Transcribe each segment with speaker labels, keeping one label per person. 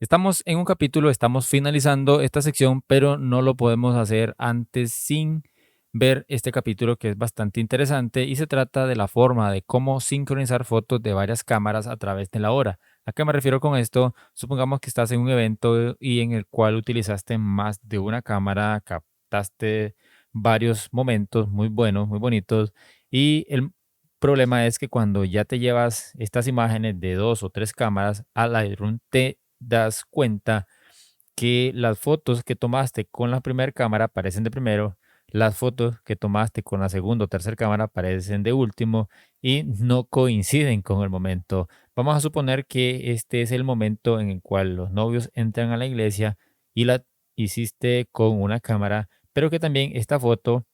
Speaker 1: Estamos en un capítulo, estamos finalizando esta sección, pero no lo podemos hacer antes sin ver este capítulo que es bastante interesante y se trata de la forma de cómo sincronizar fotos de varias cámaras a través de la hora. ¿A qué me refiero con esto? Supongamos que estás en un evento y en el cual utilizaste más de una cámara, captaste varios momentos muy buenos, muy bonitos y el problema es que cuando ya te llevas estas imágenes de dos o tres cámaras a Lightroom, te das cuenta que las fotos que tomaste con la primera cámara aparecen de primero, las fotos que tomaste con la segunda o tercera cámara aparecen de último y no coinciden con el momento. Vamos a suponer que este es el momento en el cual los novios entran a la iglesia y la hiciste con una cámara, pero que también esta foto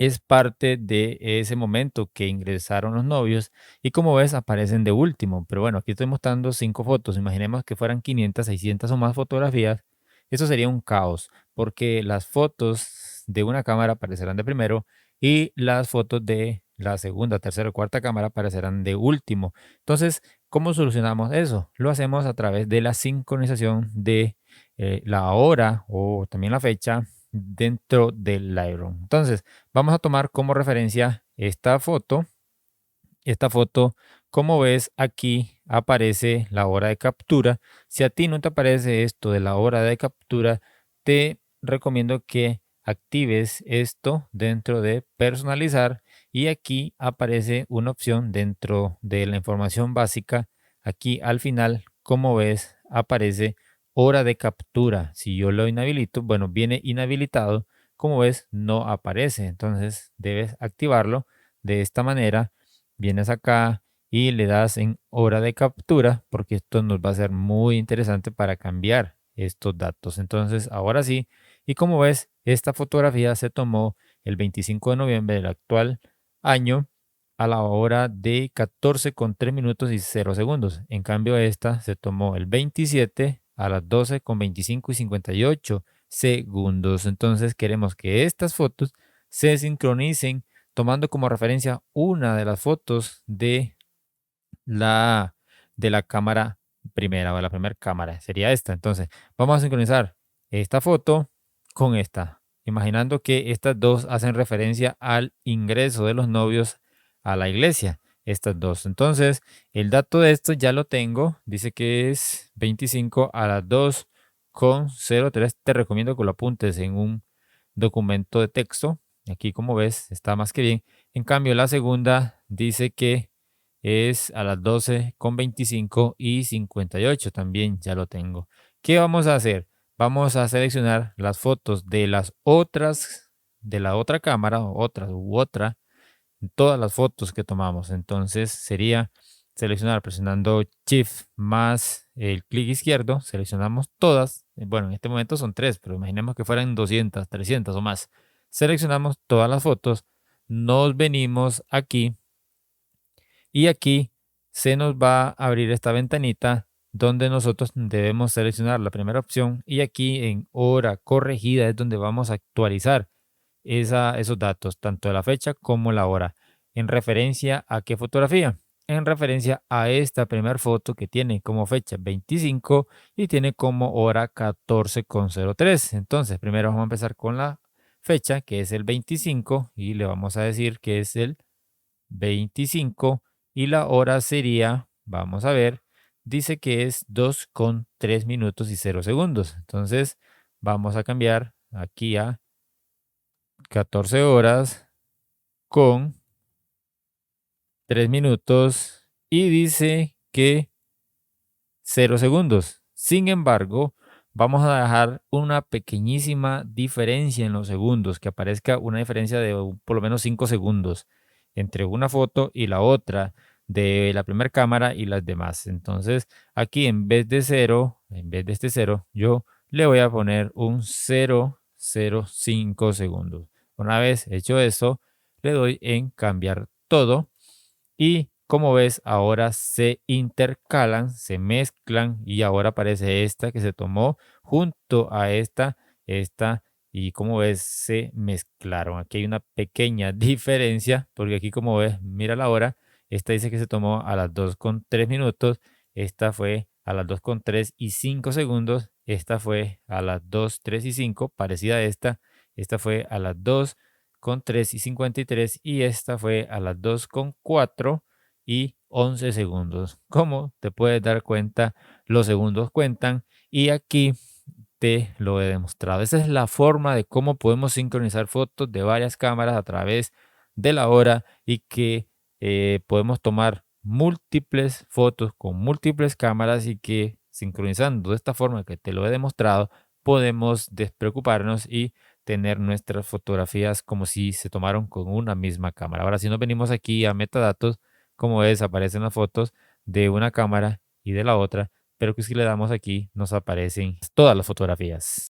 Speaker 1: es parte de ese momento que ingresaron los novios y como ves aparecen de último. Pero bueno, aquí estoy mostrando 5 fotos. Imaginemos que fueran 500, 600 o más fotografías. Eso sería un caos porque las fotos de una cámara aparecerán de primero y las fotos de la segunda, tercera o cuarta cámara aparecerán de último. Entonces, ¿cómo solucionamos eso? Lo hacemos a través de la sincronización de la hora o también la fecha dentro del Lightroom. Entonces, vamos a tomar como referencia esta foto. Esta foto, como ves aquí, aparece la hora de captura. Si a ti no te aparece esto de la hora de captura, te recomiendo que actives esto dentro de personalizar y aquí aparece una opción dentro de la información básica. Aquí al final, como ves, aparece hora de captura. Si yo lo inhabilito, bueno, viene inhabilitado. Como ves, no aparece. Entonces debes activarlo de esta manera. Vienes acá y le das en hora de captura porque esto nos va a ser muy interesante para cambiar estos datos. Entonces, ahora sí, y como ves, esta fotografía se tomó el 25 de noviembre del actual año a la hora de 14 con 3 minutos y 0 segundos. En cambio, esta se tomó el 27 a las 12 con 25 y 58 segundos. Entonces, queremos que estas fotos se sincronicen tomando como referencia una de las fotos la, de la cámara primera o de la primera cámara. Sería esta. Entonces, vamos a sincronizar esta foto con esta, imaginando que estas dos hacen referencia al ingreso de los novios a la iglesia. Estas dos. Entonces, el dato de esto ya lo tengo. Dice que es 25 a las 2:03. Te recomiendo que lo apuntes en un documento de texto. Aquí, como ves, está más que bien. En cambio, la segunda dice que es a las 12:25 y 58. También ya lo tengo. ¿Qué vamos a hacer? Vamos a seleccionar las fotos de las otras, de la otra cámara, o otra u otra, todas las fotos que tomamos. Entonces sería seleccionar presionando Shift más el clic izquierdo, seleccionamos todas. Bueno, en este momento son tres, pero imaginemos que fueran 200, 300 o más. Seleccionamos todas las fotos, nos venimos aquí y aquí se nos va a abrir esta ventanita donde nosotros debemos seleccionar la primera opción y aquí en hora corregida es donde vamos a actualizar esos datos, tanto de la fecha como la hora. ¿En referencia a qué fotografía? En referencia a esta primera foto que tiene como fecha 25 y tiene como hora 14:03. Entonces, primero vamos a empezar con la fecha, que es el 25, y le vamos a decir que es el 25 y la hora sería, vamos a ver, dice que es 2:03 minutos y 0 segundos. Entonces, vamos a cambiar aquí a 14 horas con 3 minutos y dice que 0 segundos. Sin embargo, vamos a dejar una pequeñísima diferencia en los segundos, que aparezca una diferencia de por lo menos 5 segundos entre una foto y la otra de la primera cámara y las demás. Entonces, aquí en vez de 0, en vez de este 0, yo le voy a poner un 0,05 segundos. Una vez hecho eso, le doy en cambiar todo y como ves, ahora se intercalan, se mezclan y ahora aparece esta que se tomó junto a esta y como ves, se mezclaron. Aquí hay una pequeña diferencia porque aquí como ves, mira la hora, esta dice que se tomó a las 2:03 minutos, esta fue a las 2:3 y 5 segundos. Esta fue a las 2:3 y 5, parecida a esta. Esta fue a las 2:3 y 53 y esta fue a las 2:4 y 11 segundos. Como te puedes dar cuenta, los segundos cuentan y aquí te lo he demostrado. Esa es la forma de cómo podemos sincronizar fotos de varias cámaras a través de la hora y que podemos tomar múltiples fotos con múltiples cámaras y que sincronizando de esta forma que te lo he demostrado, podemos despreocuparnos y tener nuestras fotografías como si se tomaron con una misma cámara. Ahora, si nos venimos aquí a metadatos, como ves, aparecen las fotos de una cámara y de la otra, pero que si le damos aquí nos aparecen todas las fotografías.